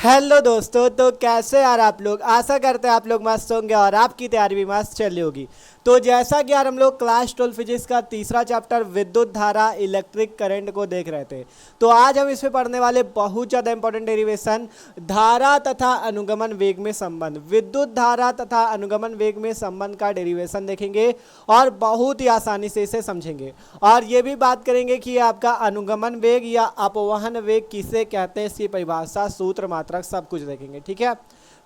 Hello दोस्तों, तो कैसे यार आप लोग। आशा करते हैं आप लोग मस्त होंगे और आपकी तैयारी भी मस्त चल रही होगी। तो जैसा कि यार हम लोग क्लास 12 फिजिक्स का तीसरा चैप्टर विद्युत धारा इलेक्ट्रिक करंट को देख रहे थे, तो आज हम इसमें पढ़ने वाले बहुत ज़्यादा इंपॉर्टेंट डेरिवेशन धारा तथा अनुगमन वेग में संबंध, विद्युत धारा तथा अनुगमन वेग में संबंध का डेरिवेशन देखेंगे और बहुत ही आसानी से इसे समझेंगे। और ये भी बात करेंगे कि आपका अनुगमन वेग या अपवहन वेग किसे कहते हैं, इसकी परिभाषा, सूत्र, मात्रक सब कुछ देखेंगे। ठीक है,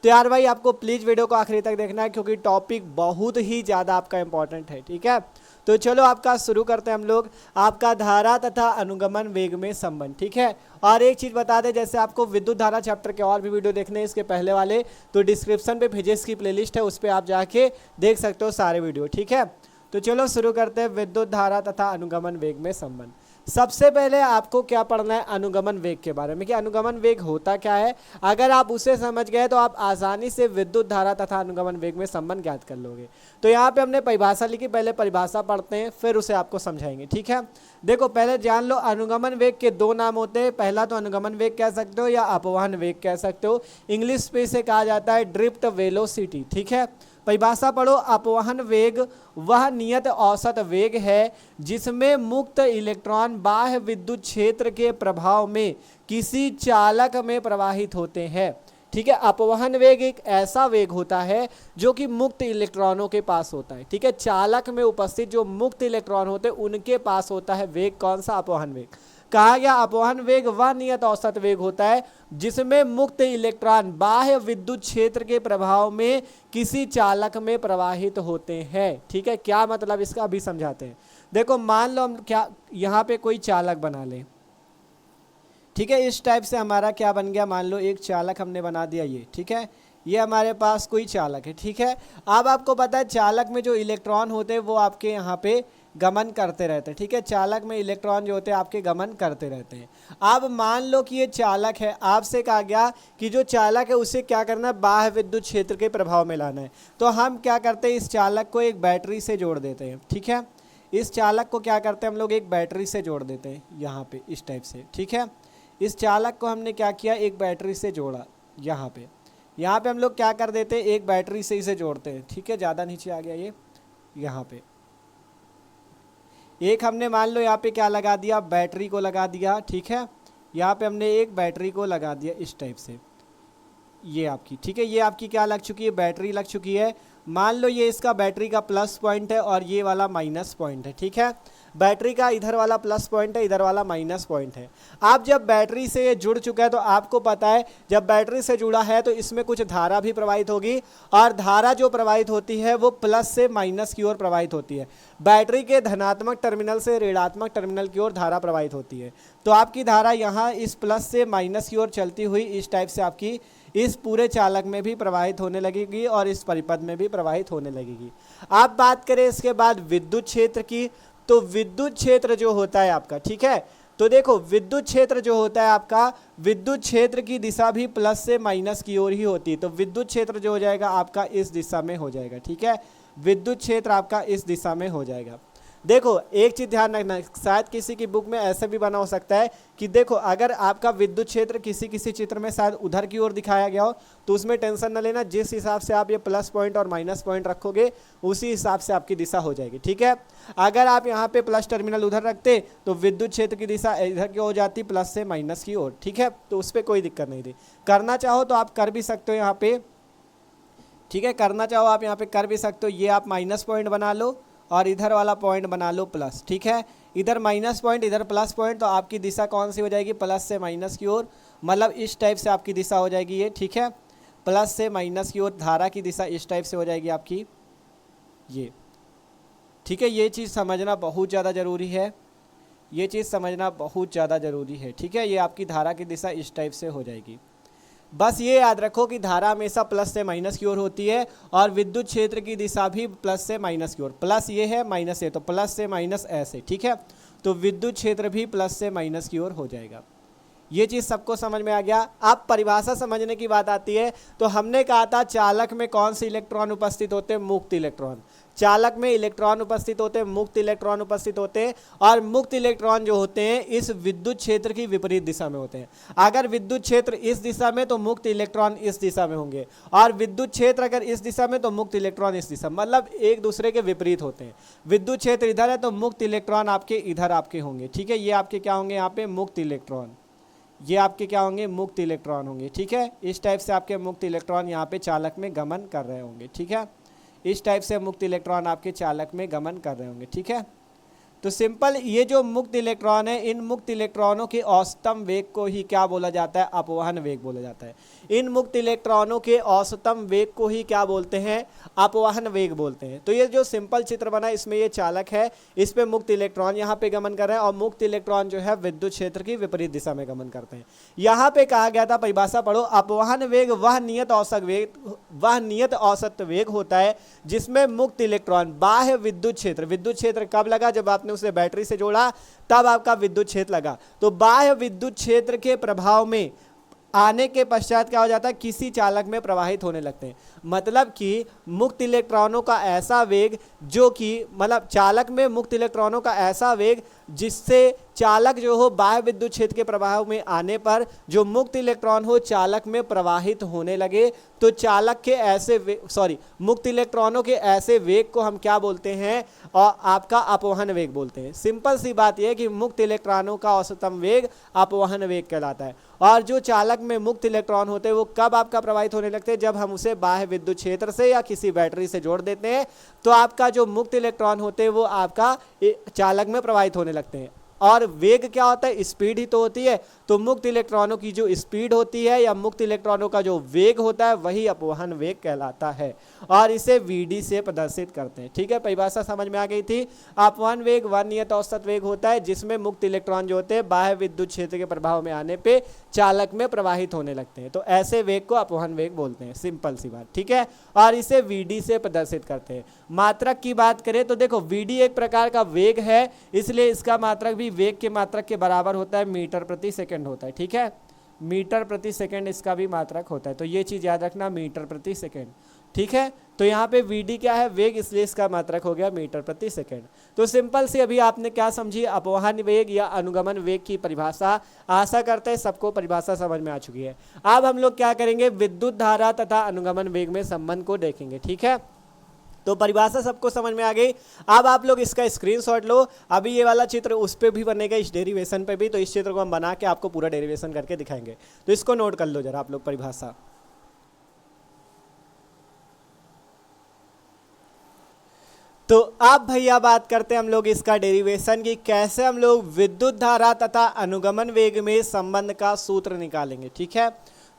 तो यार भाई आपको प्लीज़ वीडियो को आखिरी तक देखना है क्योंकि टॉपिक बहुत ही ज़्यादा आपका इंपॉर्टेंट है। ठीक है, तो चलो आपका शुरू करते हैं हम लोग, आपका धारा तथा अनुगमन वेग में संबंध। ठीक है, और एक चीज़ बता दें, जैसे आपको विद्युत धारा चैप्टर के और भी वीडियो देखने हैं इसके पहले वाले, तो डिस्क्रिप्शन पे फिजिक्स की प्लेलिस्ट है, उस पर आप जाके देख सकते हो सारे वीडियो। ठीक है, तो चलो शुरू करते हैं विद्युत धारा तथा अनुगमन वेग में संबंध। सबसे पहले आपको क्या पढ़ना है, अनुगमन वेग के बारे में कि अनुगमन वेग होता क्या है। अगर आप उसे समझ गए तो आप आसानी से विद्युत धारा तथा अनुगमन वेग में संबंध ज्ञात कर लोगे। तो यहाँ पे हमने परिभाषा लिखी, पहले परिभाषा पढ़ते हैं फिर उसे आपको समझाएंगे। ठीक है, देखो पहले जान लो अनुगमन वेग के दो नाम होते हैं। पहला तो अनुगमन वेग कह सकते हो या अपवहन वेग कह सकते हो, इंग्लिश में इसे कहा जाता है ड्रिफ्ट वेलोसिटी। ठीक है, परिभाषा पढ़ो, अपवहन वेग वह नियत औसत वेग है जिसमें मुक्त इलेक्ट्रॉन बाह्य विद्युत क्षेत्र के प्रभाव में किसी चालक में प्रवाहित होते हैं। ठीक है, अपवहन वेग एक ऐसा वेग होता है जो कि मुक्त इलेक्ट्रॉनों के पास होता है। ठीक है, चालक में उपस्थित जो मुक्त इलेक्ट्रॉन होते हैं उनके पास होता है वेग। कौन सा? अपवहन वेग। कहा गया अपवहन वेग वह नियत औसत वेग होता है जिसमें मुक्त इलेक्ट्रॉन बाह्य विद्युत क्षेत्र के प्रभाव में किसी चालक में प्रवाहित होते हैं। ठीक है, क्या मतलब इसका अभी समझाते हैं। देखो मान लो हम क्या यहाँ पे कोई चालक बना लें। ठीक है, इस टाइप से हमारा क्या बन गया, मान लो एक चालक हमने बना दिया ये। ठीक है, ये हमारे पास कोई चालक है। ठीक है, अब आपको पता है चालक में जो इलेक्ट्रॉन होते हैं वो आपके यहाँ पे गमन करते रहते हैं। ठीक है, चालक में इलेक्ट्रॉन जो होते हैं आपके गमन करते रहते हैं। अब मान लो कि ये चालक है, आपसे कहा गया कि जो चालक है उसे क्या करना है, बाह्य विद्युत क्षेत्र के प्रभाव में लाना है। तो हम क्या करते हैं, इस चालक को एक बैटरी से जोड़ देते हैं। ठीक है, इस चालक को क्या करते हैं हम लोग, एक बैटरी से जोड़ देते हैं यहाँ पे इस टाइप से। ठीक है, इस चालक को हमने क्या किया, एक बैटरी से जोड़ा यहाँ पे हम लोग क्या कर देते हैं, एक बैटरी से इसे जोड़ते हैं। ठीक है, ज़्यादा नीचे आ गया ये, यहाँ पे एक हमने मान लो यहाँ पे क्या लगा दिया, बैटरी को लगा दिया। ठीक है, यहाँ पे हमने एक बैटरी को लगा दिया इस टाइप से, ये आपकी। ठीक है, ये आपकी क्या लग चुकी है, बैटरी लग चुकी है। मान लो ये इसका बैटरी का प्लस पॉइंट है और ये वाला माइनस पॉइंट है। ठीक है, बैटरी का इधर वाला प्लस पॉइंट है, इधर वाला माइनस पॉइंट है। अब जब बैटरी से ये जुड़ चुका है तो आपको पता है जब बैटरी से जुड़ा है तो इसमें कुछ धारा भी प्रवाहित होगी और धारा जो प्रवाहित होती है वो प्लस से माइनस की ओर प्रवाहित होती है। बैटरी के धनात्मक टर्मिनल से ऋणात्मक टर्मिनल की ओर धारा प्रवाहित होती है। तो आपकी धारा यहाँ इस प्लस से माइनस की ओर चलती हुई इस टाइप से आपकी इस पूरे चालक में भी प्रवाहित होने लगेगी और इस परिपथ में भी प्रवाहित होने लगेगी। आप बात करें इसके बाद विद्युत क्षेत्र की, तो विद्युत क्षेत्र जो होता है आपका, ठीक है, तो देखो विद्युत क्षेत्र जो होता है आपका, विद्युत क्षेत्र की दिशा भी प्लस से माइनस की ओर ही होती है। तो विद्युत क्षेत्र जो हो जाएगा आपका इस दिशा में हो जाएगा। ठीक है, विद्युत क्षेत्र आपका इस दिशा में हो जाएगा। देखो एक चीज़ ध्यान रखना, शायद किसी की बुक में ऐसे भी बना हो सकता है कि देखो अगर आपका विद्युत क्षेत्र किसी चित्र में शायद उधर की ओर दिखाया गया हो तो उसमें टेंशन न लेना, जिस हिसाब से आप ये प्लस पॉइंट और माइनस पॉइंट रखोगे उसी हिसाब से आपकी दिशा हो जाएगी। ठीक है, अगर आप यहाँ पे प्लस टर्मिनल उधर रखते तो विद्युत क्षेत्र की दिशा इधर की हो जाती, प्लस से माइनस की ओर। ठीक है, तो उस पर कोई दिक्कत नहीं थी। करना चाहो तो आप कर भी सकते हो यहाँ पे। ठीक है, करना चाहो आप यहाँ पे कर भी सकते हो। ये आप माइनस पॉइंट बना लो और इधर वाला पॉइंट बना लो प्लस। ठीक है, इधर माइनस पॉइंट इधर प्लस पॉइंट, तो आपकी दिशा कौन सी हो जाएगी, प्लस से माइनस की ओर, मतलब इस टाइप से आपकी दिशा हो जाएगी ये। ठीक है, प्लस से माइनस की ओर धारा की दिशा इस टाइप से हो जाएगी आपकी ये। ठीक है, ये चीज़ समझना बहुत ज़्यादा ज़रूरी है, ये चीज़ समझना बहुत ज़्यादा ज़रूरी है। ठीक है, ये आपकी धारा की दिशा इस टाइप से हो जाएगी। बस ये याद रखो कि धारा हमेशा प्लस से माइनस की ओर होती है और विद्युत क्षेत्र की दिशा भी प्लस से माइनस की ओर, प्लस ये है माइनस ये, तो प्लस से माइनस ऐसे। ठीक है, तो विद्युत क्षेत्र भी प्लस से माइनस की ओर हो जाएगा। ये चीज़ सबको समझ में आ गया। अब परिभाषा समझने की बात आती है तो हमने कहा था चालक में कौन से इलेक्ट्रॉन उपस्थित होते हैं, मुक्त इलेक्ट्रॉन। चालक में इलेक्ट्रॉन उपस्थित होते हैं, मुक्त इलेक्ट्रॉन उपस्थित होते हैं, और मुक्त इलेक्ट्रॉन जो होते हैं इस विद्युत क्षेत्र की विपरीत दिशा में होते हैं। अगर विद्युत क्षेत्र इस दिशा में तो मुक्त इलेक्ट्रॉन इस दिशा में होंगे, और विद्युत क्षेत्र अगर इस दिशा में तो मुक्त इलेक्ट्रॉन इस दिशा, मतलब एक दूसरे के विपरीत होते हैं। विद्युत क्षेत्र इधर है तो मुक्त इलेक्ट्रॉन आपके इधर आपके होंगे, ठीक है। ये आपके क्या होंगे यहाँ पे मुक्त इलेक्ट्रॉन, ये आपके क्या होंगे मुक्त इलेक्ट्रॉन होंगे, ठीक है। इस टाइप से आपके मुक्त इलेक्ट्रॉन यहाँ पे चालक में गमन कर रहे होंगे, ठीक है। इस टाइप से मुक्त इलेक्ट्रॉन आपके चालक में गमन कर रहे होंगे, ठीक है। तो सिंपल ये जो मुक्त इलेक्ट्रॉन है, इन मुक्त इलेक्ट्रॉनों के औसतम वेग को ही क्या बोला जाता है, अपवहन वेग बोला जाता है। इन मुक्त इलेक्ट्रॉनों के औसतम वेग को ही क्या बोलते हैं, अपवहन वेग बोलते हैं। तो ये जो सिंपल चित्र बना इसमें ये चालक है, इस पे मुक्त इलेक्ट्रॉन यहाँ पे गमन कर रहे हैं, और मुक्त इलेक्ट्रॉन जो है विद्युत क्षेत्र की विपरीत दिशा में गमन करते हैं। यहाँ पे कहा गया था, परिभाषा पढ़ो, अपवहन वेग वह नियत औसत वेग होता है जिसमें मुक्त इलेक्ट्रॉन बाह्य विद्युत क्षेत्र कब लगा, जब आपने उसे बैटरी से जोड़ा तब आपका विद्युत क्षेत्र लगा। तो बाह्य विद्युत क्षेत्र के प्रभाव में आने के पश्चात क्या हो जाता है, किसी चालक में प्रवाहित होने लगते हैं। मतलब कि मुक्त इलेक्ट्रॉनों का ऐसा वेग जो कि मतलब चालक में मुक्त इलेक्ट्रॉनों का ऐसा वेग जिससे चालक जो हो बाह्य विद्युत क्षेत्र के प्रभाव में आने पर जो मुक्त इलेक्ट्रॉन हो चालक में प्रवाहित होने लगे, तो चालक के ऐसे मुक्त इलेक्ट्रॉनों के ऐसे वेग को हम क्या बोलते हैं, और आपका अपवहन वेग बोलते हैं। सिंपल सी बात यह है कि मुक्त इलेक्ट्रॉनों का औसतम वेग अपवहन वेग कहलाता है। और जो चालक में मुक्त इलेक्ट्रॉन होते हैं वो कब आपका प्रवाहित होने लगते हैं, जब हम उसे बाह्य विद्युत क्षेत्र से या किसी बैटरी से जोड़ देते हैं, तो आपका जो मुक्त इलेक्ट्रॉन होते हैं वो आपका चालक में प्रवाहित होने लगते हैं। और वेग क्या होता है, स्पीड ही तो होती है। तो मुक्त इलेक्ट्रॉनों की जो स्पीड होती है या मुक्त इलेक्ट्रॉनों का जो वेग होता है वही अपवहन वेग कहलाता है, और इसे Vd से प्रदर्शित करते हैं, ठीक है। परिभाषा समझ में आ गई थी। अपवहन वेग वह नियत औसत वेग होता है जिसमें मुक्त इलेक्ट्रॉन जो होते हैं बाह्य विद्युत क्षेत्र के प्रभाव में आने पे चालक में प्रवाहित होने लगते हैं। तो ऐसे वेग को अपवहन वेग बोलते हैं, सिंपल सी बात, ठीक है। और इसे Vd से प्रदर्शित करते हैं। मात्रक की बात करें तो देखो Vd एक प्रकार का वेग है, इसलिए इसका मात्रक भी वेग के मात्रक के बराबर होता है, मीटर प्रति सेकंड होता है, ठीक है। मीटर प्रति सेकंड इसका भी मात्रक होता है, तो ये चीज याद रखना, मीटर प्रति सेकंड, ठीक है। तो यहाँ पे Vd क्या है, वेग, इसलिए इसका मात्रक हो गया मीटर प्रति सेकंड। तो सिंपल से अभी आपने क्या समझी, अपवहन वेग या अनुगमन वेग की परिभाषा। आशा करते हैं सबको परिभाषा समझ में आ चुकी है। अब हम लोग क्या करेंगे, विद्युत धारा तथा अनुगमन वेग में संबंध को देखेंगे, ठीक है। तो परिभाषा सबको समझ में आ गई। अब आप लोग इसका स्क्रीनशॉट लो। अभी ये वाला चित्र उस पर भी बनेगा, इस डेरिवेशन पे भी, तो इस चित्र को हम बना के आपको पूरा डेरिवेशन करके दिखाएंगे। तो इसको नोट कर लो जरा आप लोग परिभाषा। तो अब भैया बात करते हैं हम लोग इसका डेरिवेशन की, कैसे हम लोग विद्युत धारा तथा अनुगमन वेग में संबंध का सूत्र निकालेंगे, ठीक है।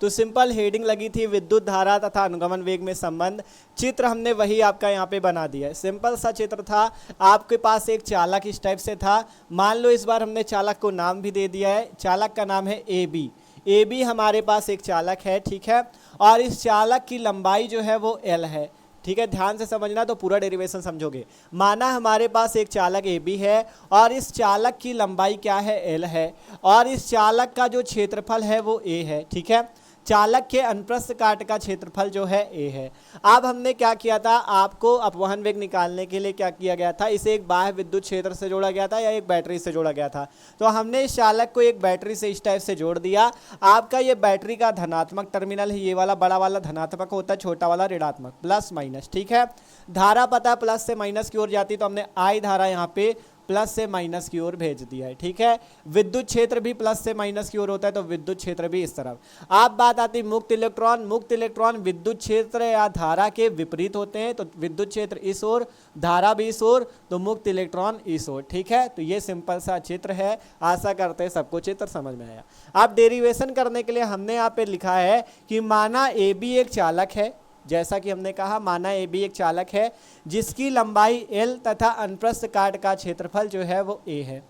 तो सिंपल हेडिंग लगी थी विद्युत धारा तथा अनुगमन वेग में संबंध। चित्र हमने वही आपका यहाँ पे बना दिया है, सिंपल सा चित्र था। आपके पास एक चालक इस टाइप से था। मान लो इस बार हमने चालक को नाम भी दे दिया है, चालक का नाम है AB हमारे पास एक चालक है, ठीक है। और इस चालक की लंबाई जो है वो L है, ठीक है। ध्यान से समझना तो पूरा डेरिवेशन समझोगे। माना हमारे पास एक चालक AB है और इस चालक की लंबाई क्या है, L है, और इस चालक का जो क्षेत्रफल है वो A है, ठीक है। चालक के अनुप्रस्थ काट का क्षेत्रफल जो है A है। अब हमने क्या किया था, आपको अपवहन वेग निकालने के लिए क्या किया गया था, इसे एक बाह्य विद्युत क्षेत्र से जोड़ा गया था या एक बैटरी से जोड़ा गया था। तो हमने इस चालक को एक बैटरी से इस टाइप से जोड़ दिया। आपका ये बैटरी का धनात्मक टर्मिनल है, ये वाला बड़ा वाला धनात्मक होता है, छोटा वाला ऋणात्मक, प्लस माइनस, ठीक है। धारा पता है प्लस से माइनस की ओर जाती, तो हमने I धारा यहाँ पे प्लस से माइनस की ओर भेज दिया है, ठीक है। विद्युत क्षेत्र भी प्लस से माइनस की ओर होता है, तो विद्युत क्षेत्र भी इस तरफ। अब बात आती मुक्त इलेक्ट्रॉन। मुक्त इलेक्ट्रॉन विद्युत क्षेत्र या धारा के विपरीत होते हैं, तो विद्युत क्षेत्र इस ओर, धारा भी इस ओर, तो मुक्त इलेक्ट्रॉन इस ओर, ठीक है। तो ये सिंपल सा चित्र है। आशा करते हैं सबको चित्र समझ में आया। अब डेरिवेशन करने के लिए हमने यहाँ पे लिखा है कि माना AB एक चालक है, जैसा कि हमने कहा माना AB एक चालक है जिसकी लंबाई L तथा अनुप्रस्थ काट का क्षेत्रफल जो है वो A है,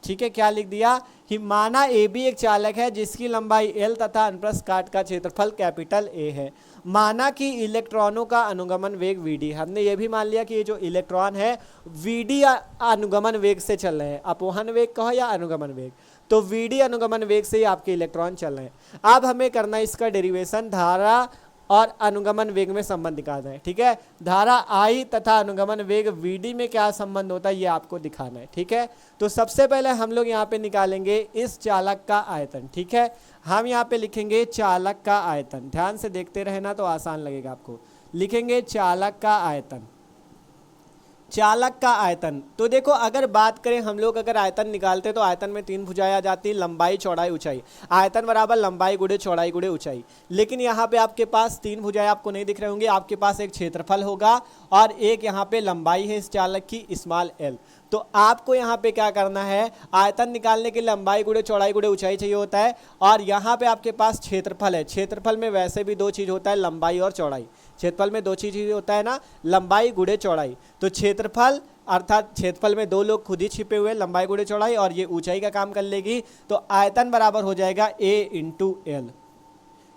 ठीक है। क्या लिख दिया कि माना AB एक चालक है जिसकी लंबाई L तथा अनुप्रस्थ काट का क्षेत्रफल कैपिटल A है। माना कि इलेक्ट्रॉनों का अनुगमन वेग Vd, हमने ये भी मान लिया कि ये जो इलेक्ट्रॉन है Vd अनुगमन वेग से चल रहे हैं, अपवहन वेग कहो या अनुगमन वेग, तो Vd अनुगमन वेग से ही आपके इलेक्ट्रॉन चल रहे हैं। अब हमें करना इसका डेरिवेशन। धारा और अनुगमन वेग में संबंध निकालना है। ठीक है, धारा I तथा अनुगमन वेग VD में क्या संबंध होता है ये आपको दिखाना है। ठीक है, तो सबसे पहले हम लोग यहाँ पे निकालेंगे इस चालक का आयतन। ठीक है, हम यहाँ पे लिखेंगे चालक का आयतन, ध्यान से देखते रहना तो आसान लगेगा आपको। लिखेंगे चालक का आयतन, चालक का आयतन। तो देखो अगर बात करें हम लोग, अगर आयतन निकालते तो आयतन में 3 भुजाएं आ जाती, लंबाई चौड़ाई ऊंचाई। आयतन बराबर लंबाई गुणे चौड़ाई गुणे ऊंचाई। लेकिन यहाँ पे आपके पास 3 भुजाएं आपको नहीं दिख रही होंगी, आपके पास एक क्षेत्रफल होगा और एक यहाँ पे लंबाई है इस चालक की स्मॉल l। तो आपको यहाँ पे क्या करना है, आयतन निकालने के लिए लंबाई गुणे चौड़ाई गुणे ऊंचाई चाहिए होता है, और यहाँ पे आपके पास क्षेत्रफल है। क्षेत्रफल में वैसे भी 2 चीज होता है, लंबाई और चौड़ाई। क्षेत्रफल में 2 चीज होता है ना, लंबाई गुणे चौड़ाई। तो क्षेत्रफल अर्थात क्षेत्रफल में 2 लोग खुद ही छिपे हुए, लंबाई गुणे चौड़ाई, और ये ऊंचाई का काम कर लेगी। तो आयतन बराबर हो जाएगा a इंटू एल।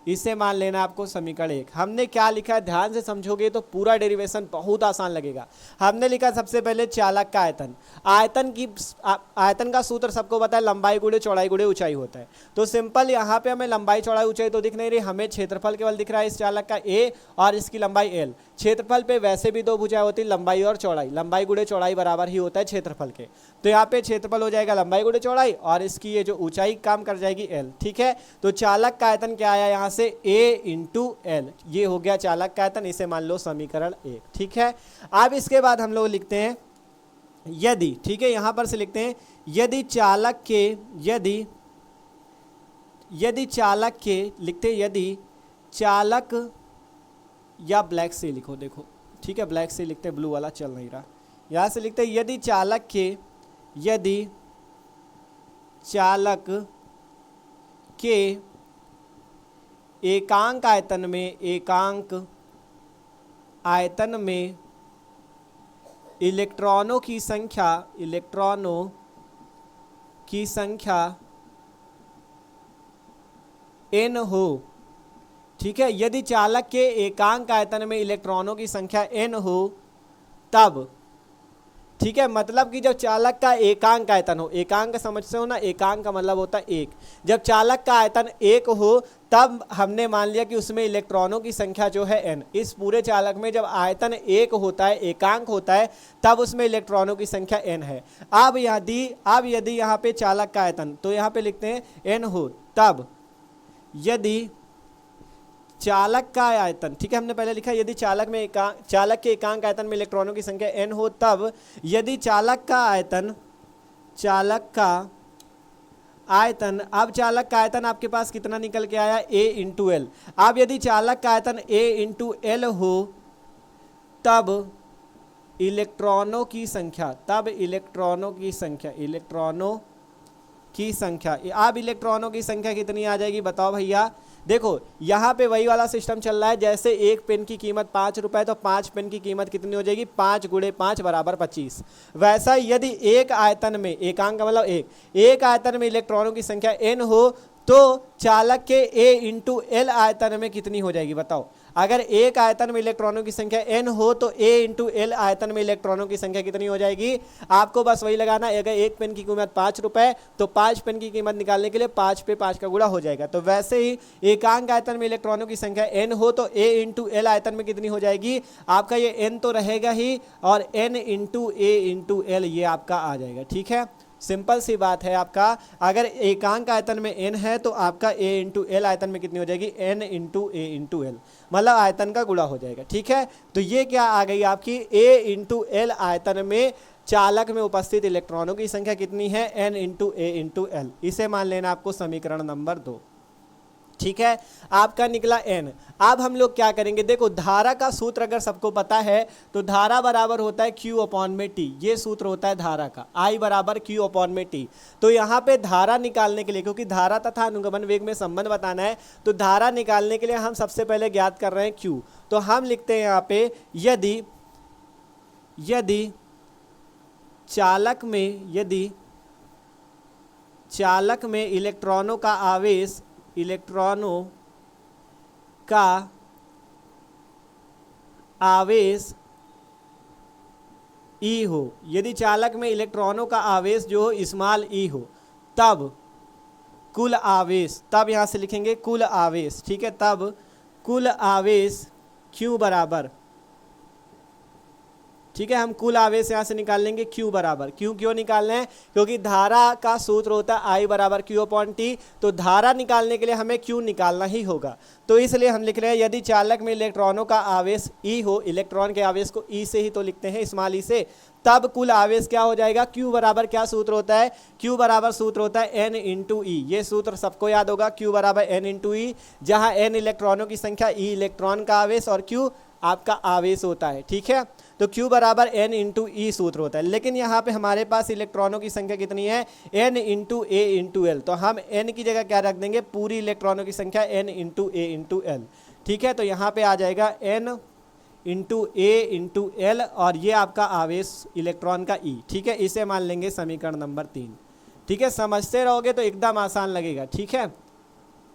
इसे मान लेना आपको समीकरण 1। हमने क्या लिखा है ध्यान से समझोगे तो पूरा डेरिवेशन बहुत आसान लगेगा। हमने लिखा सबसे पहले चालक का आयतन। आयतन का सूत्र सबको पता है, लंबाई गुणे चौड़ाई गुणे ऊंचाई होता है। तो सिंपल यहाँ पे हमें लंबाई चौड़ाई ऊंचाई तो दिख नहीं रही, हमें क्षेत्रफल केवल दिख रहा है इस चालक का a और इसकी लंबाई l। क्षेत्रफल पे वैसे भी 2 भुजाएं होती, लंबाई और चौड़ाई। लंबाई गुणे चौड़ाई बराबर ही होता है क्षेत्रफल के। तो यहाँ पे क्षेत्रफल हो जाएगा लंबाई गुणे चौड़ाई और इसकी ये जो ऊंचाई काम कर जाएगी l। ठीक है, तो चालक का आयतन क्या आया यहाँ से, a इंटू एल। ये हो गया चालक का आयतन, इसे मान लो समीकरण 1। ठीक है, अब इसके बाद हम लोग लिखते हैं यदि, ठीक है, यहां पर से लिखते हैं यदि चालक के, यदि चालक के, लिखते हैं यदि चालक, या ब्लैक से लिखो, देखो ठीक है, ब्लैक से लिखते हैं, ब्लू वाला चल नहीं रहा। यहां से लिखते हैं यदि चालक के, यदि चालक के एकांक आयतन में, एकांक आयतन में इलेक्ट्रॉनों की संख्या, इलेक्ट्रॉनों की संख्या n हो। ठीक है, यदि चालक के एकांक आयतन में इलेक्ट्रॉनों की संख्या n हो तब, ठीक है, मतलब कि जब चालक का एकांक आयतन हो, एकांक समझते हो ना, एकांक का मतलब होता है 1। जब चालक का आयतन 1 हो तब हमने मान लिया कि उसमें इलेक्ट्रॉनों की संख्या जो है n। इस पूरे चालक में जब आयतन 1 होता है, एकांक होता है, तब उसमें इलेक्ट्रॉनों की संख्या n है। अब यदि यहाँ पे चालक का आयतन, तो यहाँ पे लिखते हैं n हो तब, यदि चालक का आयतन, ठीक है, हमने पहले लिखा यदि चालक के एकांक आयतन में इलेक्ट्रॉनों की संख्या n हो तब, यदि चालक का आयतन, अब चालक का आयतन आपके पास कितना निकल के आया, a इंटू एल। अब यदि चालक का आयतन a इंटू एल हो तब इलेक्ट्रॉनों की संख्या, अब इलेक्ट्रॉनों की संख्या कितनी आ जाएगी बताओ भैया। देखो यहाँ पे वही वाला सिस्टम चल रहा है, जैसे एक पेन की कीमत 5 रुपए, तो 5 पेन की कीमत कितनी हो जाएगी, 5 गुणे 5 बराबर 25। वैसा यदि एक आयतन में, एकांक का मतलब एक आयतन में इलेक्ट्रॉनों की संख्या n हो तो चालक के a इंटू एल आयतन में कितनी हो जाएगी बताओ। अगर एक आयतन में इलेक्ट्रॉनों की संख्या n हो तो a इंटू एल आयतन में इलेक्ट्रॉनों की संख्या कितनी हो जाएगी। आपको बस वही लगाना, अगर एक पेन की कीमत 5 रुपए तो 5 पेन की कीमत निकालने के लिए 5 पे 5 का गुणा हो जाएगा। तो वैसे ही एकांक आयतन में इलेक्ट्रॉनों की संख्या n हो तो a इंटू एल आयतन में कितनी हो जाएगी, आपका ये n तो रहेगा ही, और n into a into L ये आपका आ जाएगा। ठीक है, सिंपल सी बात है आपका, अगर एकांक आयतन में n है तो आपका a इंटू एल आयतन में कितनी हो जाएगी, n into a into L, मतलब आयतन का गुणा हो जाएगा। ठीक है, तो ये क्या आ गई आपकी, a इंटू एल आयतन में चालक में उपस्थित इलेक्ट्रॉनों की संख्या कितनी है, n into a into L. इसे मान लेना आपको समीकरण नंबर 2। ठीक है, आपका निकला n। अब हम लोग क्या करेंगे, देखो धारा का सूत्र अगर सबको पता है तो धारा बराबर होता है q अपॉन में t। ये सूत्र होता है धारा का, I बराबर q अपॉन में t। तो यहाँ पे धारा निकालने के लिए, क्योंकि धारा तथा अनुगमन वेग में संबंध बताना है, तो धारा निकालने के लिए हम सबसे पहले ज्ञात कर रहे हैं q। तो हम लिखते हैं यहाँ पे यदि चालक में इलेक्ट्रॉनों का आवेश E हो, यदि चालक में इलेक्ट्रॉनों का आवेश जो हो स्मॉल e हो, तब कुल आवेश, तब यहां से लिखेंगे कुल आवेश। ठीक है, तब कुल आवेश Q बराबर, ठीक है, हम कुल आवेश यहाँ से निकाल लेंगे Q बराबर, क्यों निकालना है, क्योंकि धारा का सूत्र होता है I बराबर Q/T, तो धारा निकालने के लिए हमें Q निकालना ही होगा। तो इसलिए हम लिख रहे हैं यदि चालक में इलेक्ट्रॉनों का आवेश E हो, इलेक्ट्रॉन के आवेश को E से ही तो लिखते हैं, स्मॉल e से, तब कुल आवेश क्या हो जाएगा, Q बराबर क्या सूत्र होता है, Q बराबर सूत्र होता है N इंटू E। ये सूत्र सबको याद होगा, Q बराबर N इंटू E, जहाँ N इलेक्ट्रॉनों की संख्या, E इलेक्ट्रॉन का आवेश और Q आपका आवेश होता है, ठीक है। तो Q बराबर N इंटू E सूत्र होता है, लेकिन यहाँ पे हमारे पास इलेक्ट्रॉनों की संख्या कितनी है, N into A into L, तो हम N की जगह क्या रख देंगे, पूरी इलेक्ट्रॉनों की संख्या N into A into L, ठीक है। तो यहाँ पे आ जाएगा N into A into L और ये आपका आवेश इलेक्ट्रॉन का E, ठीक है। इसे मान लेंगे समीकरण नंबर 3, ठीक है। समझते रहोगे तो एकदम आसान लगेगा, ठीक है।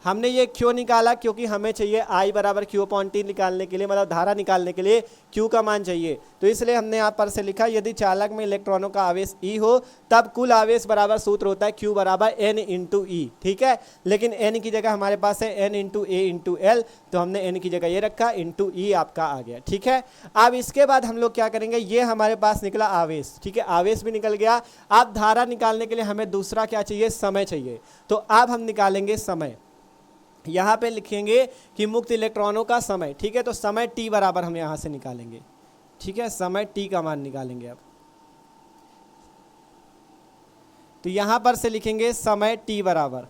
हमने ये क्यों निकाला, क्योंकि हमें चाहिए I बराबर Q/T निकालने के लिए, मतलब धारा निकालने के लिए Q का मान चाहिए, तो इसलिए हमने यहाँ पर से लिखा यदि चालक में इलेक्ट्रॉनों का आवेश E हो तब कुल आवेश बराबर सूत्र होता है Q बराबर N इंटू E, ठीक है। लेकिन N की जगह हमारे पास है N into A into L, तो हमने N की जगह ये रखा, इंटू E आपका आ गया, ठीक है। अब इसके बाद हम लोग क्या करेंगे, ये हमारे पास निकला आवेश, ठीक है, आवेश भी निकल गया। अब धारा निकालने के लिए हमें दूसरा क्या चाहिए, समय चाहिए, तो अब हम निकालेंगे समय। यहाँ पे लिखेंगे कि मुक्त इलेक्ट्रॉनों का समय, ठीक है। तो समय T बराबर हम यहाँ से निकालेंगे, ठीक है, समय T का मान निकालेंगे अब। तो यहाँ पर से लिखेंगे समय T बराबर,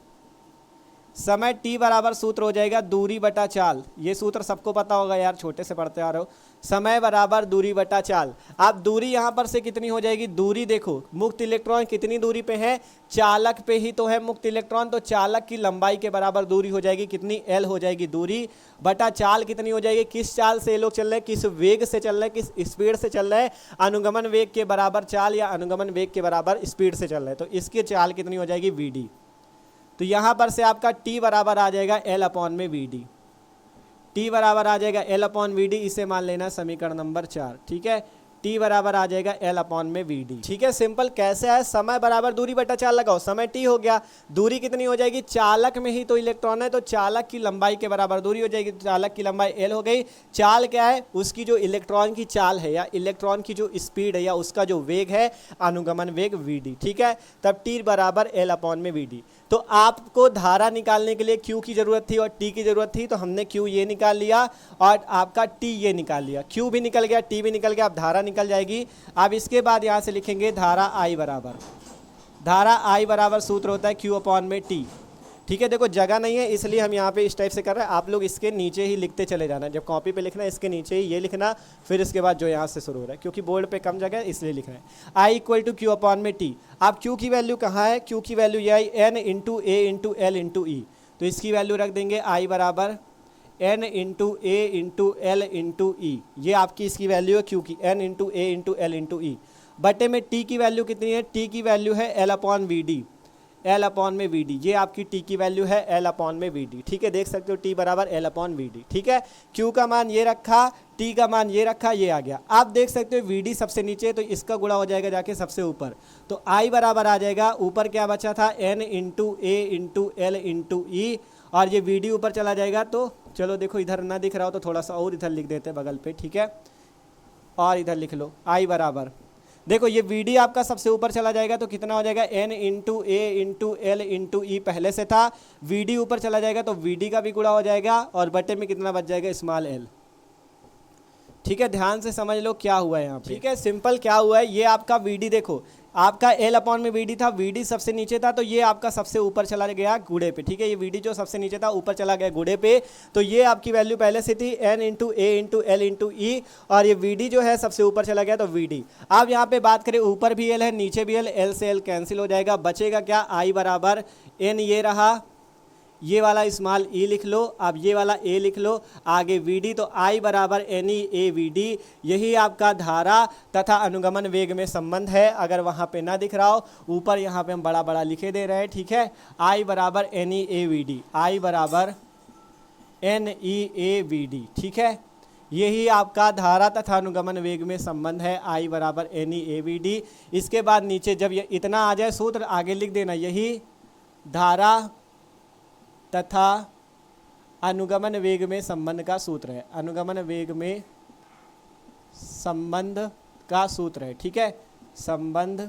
समय T बराबर सूत्र हो जाएगा दूरी बटा चाल, ये सूत्र सबको पता होगा यार, छोटे से पढ़ते आ रहे हो, समय बराबर दूरी बटा चाल। अब दूरी यहाँ पर से कितनी हो जाएगी, दूरी देखो मुक्त इलेक्ट्रॉन कितनी दूरी पे है, चालक पे ही तो है मुक्त इलेक्ट्रॉन, तो चालक की लंबाई के बराबर दूरी हो जाएगी कितनी, L हो जाएगी दूरी, बटा चाल कितनी हो जाएगी, किस चाल से ये लोग चल रहे हैं, किस वेग से चल रहे हैं, किस स्पीड से चल रहे हैं, अनुगमन वेग के बराबर चाल या अनुगमन वेग के बराबर स्पीड से चल रहे हैं, तो इसकी चाल कितनी हो जाएगी VD। तो यहाँ पर से आपका T बराबर आ जाएगा L/में VD, T बराबर आ जाएगा L/VD, इसे मान लेना समीकरण नंबर 4, ठीक है। T बराबर आ जाएगा L/में VD, ठीक है। सिंपल कैसे है, समय बराबर दूरी बटा चाल लगाओ, समय T हो गया, दूरी कितनी हो जाएगी, चालक में ही तो इलेक्ट्रॉन है, तो चालक की लंबाई के बराबर दूरी हो जाएगी, चालक की लंबाई L हो गई। चाल क्या है, उसकी जो इलेक्ट्रॉन की चाल है या इलेक्ट्रॉन की जो स्पीड है या उसका जो वेग है, अनुगमन वेग VD, ठीक है। तब T बराबर L/में VD। तो आपको धारा निकालने के लिए Q की जरूरत थी और T की जरूरत थी, तो हमने Q ये निकाल लिया और आपका T ये निकाल लिया, Q भी निकल गया, T भी निकल गया, अब धारा निकल जाएगी। अब इसके बाद यहाँ से लिखेंगे धारा I बराबर, धारा I बराबर सूत्र होता है Q/T, ठीक है। देखो जगह नहीं है इसलिए हम यहाँ पे इस टाइप से कर रहे हैं, आप लोग इसके नीचे ही लिखते चले जाना, जब कॉपी पे लिखना है इसके नीचे ही ये लिखना, फिर इसके बाद जो यहाँ से शुरू हो रहा है, क्योंकि बोर्ड पे कम जगह है इसलिए लिख रहे हैं। I = Q/T। अब Q की वैल्यू कहाँ है, Q की वैल्यू ये आई N into A into L into E, तो इसकी वैल्यू रख देंगे I बराबर N into A into L into E, ये आपकी इसकी वैल्यू है Q की, N into A into L into E, बटे में T की वैल्यू कितनी है, T की वैल्यू है L/VD, L/में VD, ये आपकी T की वैल्यू है L/में VD, ठीक है। देख सकते हो T बराबर L/VD, ठीक है। Q का मान ये रखा, T का मान ये रखा, ये आ गया। आप देख सकते हो VD सबसे नीचे, तो इसका गुणा हो जाएगा जाके सबसे ऊपर, तो I बराबर आ जाएगा, ऊपर क्या बचा था N into A into L into E, और ये VD ऊपर चला जाएगा। तो चलो देखो इधर ना दिख रहा हो तो थोड़ा सा और इधर लिख देते बगल पे, ठीक है, और इधर लिख लो I बराबर, देखो ये VD आपका सबसे ऊपर चला जाएगा, तो कितना हो जाएगा N into A into L into E पहले से था, VD ऊपर चला जाएगा तो VD का भी गुणा हो जाएगा, और बटे में कितना बच जाएगा, स्मॉल l, ठीक है। ध्यान से समझ लो क्या हुआ है यहाँ पे, ठीक है। सिंपल क्या हुआ है, ये आपका VD देखो, आपका L/में VD था, VD सबसे नीचे था, तो ये आपका सबसे ऊपर चला गया गुड़े पे, ठीक है। ये VD जो सबसे नीचे था ऊपर चला गया गुड़े पे, तो ये आपकी वैल्यू पहले से थी N into A into L into E, और ये VD जो है सबसे ऊपर चला गया तो VD। अब यहाँ पे बात करें, ऊपर भी L है नीचे भी L से L कैंसिल हो जाएगा, बचेगा क्या, I बराबर N ये रहा, ये वाला स्मॉल e लिख लो, अब ये वाला a लिख लो, आगे VD, तो I बराबर NeAVD, यही आपका धारा तथा अनुगमन वेग में संबंध है। अगर वहाँ पे ना दिख रहा हो, ऊपर यहाँ पे हम बड़ा बड़ा लिखे दे रहे हैं, ठीक है। I बराबर NeAVD, I बराबर NeAVD, ठीक है। यही आपका धारा तथा अनुगमन वेग में संबंध है, I बराबर NeAVD। इसके बाद नीचे जब ये इतना आ जाए सूत्र आगे लिख देना, यही धारा तथा अनुगमन वेग में संबंध का सूत्र है, अनुगमन वेग में संबंध का सूत्र है, ठीक है, संबंध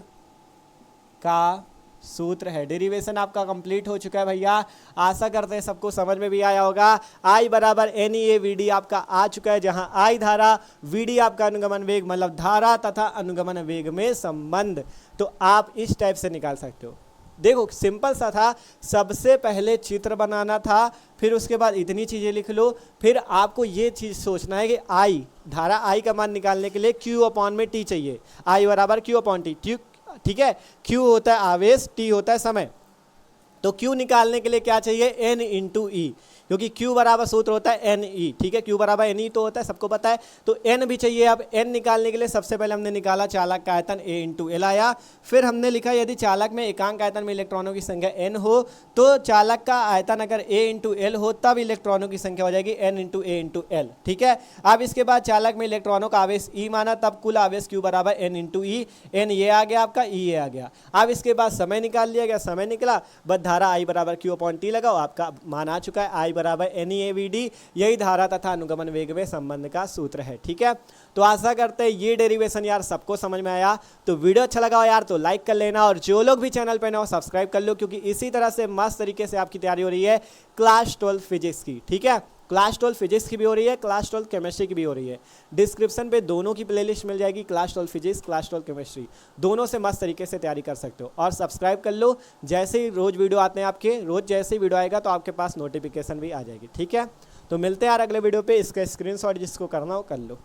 का सूत्र है। डेरिवेशन आपका कंप्लीट हो चुका है भैया, आशा करते हैं सबको समझ में भी आया होगा। I बराबर NEAVD आपका आ चुका है, जहां I धारा, VD आपका अनुगमन वेग, मतलब धारा तथा अनुगमन वेग में संबंध। तो आप इस टाइप से निकाल सकते हो। देखो सिंपल सा था, सबसे पहले चित्र बनाना था, फिर उसके बाद इतनी चीज़ें लिख लो, फिर आपको ये चीज़ सोचना है कि I धारा I का मान निकालने के लिए Q अपॉन में T चाहिए, I बराबर Q अपॉन T, ठीक है। Q होता है आवेश, T होता है समय। तो Q निकालने के लिए क्या चाहिए, N इंटू ई, क्योंकि Q बराबर सूत्र होता है NE, ठीक है, Q बराबर NE तो होता है, सबको पता है। तो N भी चाहिए। अब N निकालने के लिए सबसे पहले हमने निकाला चालक का आयतन, A इंटू एल आया। फिर हमने लिखा यदि चालक में एकांक आयतन में इलेक्ट्रॉनों की संख्या N हो तो चालक का आयतन अगर A इंटू एल हो तब इलेक्ट्रॉनों की संख्या हो जाएगी N into A into L, ठीक है। अब इसके बाद चालक में इलेक्ट्रॉनों का आवेश E माना, तब कुल आवेश Q बराबर N इंटू ई, N ये आ गया आपका, E ये आ गया। अब इसके बाद समय निकाल लिया गया, समय निकला, बस धारा I बराबर Q अपॉन T लगाओ, आपका मान आ चुका है। I बराबर NEAVD, यही धारा तथा अनुगमन वेग में संबंध का सूत्र है, ठीक है। तो आशा करते हैं ये डेरिवेशन यार सबको समझ में आया। तो वीडियो अच्छा लगा हो यार तो लाइक कर लेना, और जो लोग भी चैनल पे ना हो सब्सक्राइब कर लो, क्योंकि इसी तरह से मस्त तरीके से आपकी तैयारी हो रही है क्लास 12 फिजिक्स की, ठीक है। क्लास 12 फिजिक्स की भी हो रही है, क्लास 12 केमिस्ट्री की भी हो रही है। डिस्क्रिप्शन पे दोनों की प्लेलिस्ट मिल जाएगी, क्लास 12 फिजिक्स, क्लास 12 केमिस्ट्री, दोनों से मस्त तरीके से तैयारी कर सकते हो। और सब्सक्राइब कर लो, जैसे ही रोज़ वीडियो आते हैं आपके, रोज़ जैसे ही वीडियो आएगा तो आपके पास नोटिफिकेशन भी आ जाएगी, ठीक है। तो मिलते हैं यार अगले वीडियो पे, इसका स्क्रीनशॉट जिसको करना हो कर लो।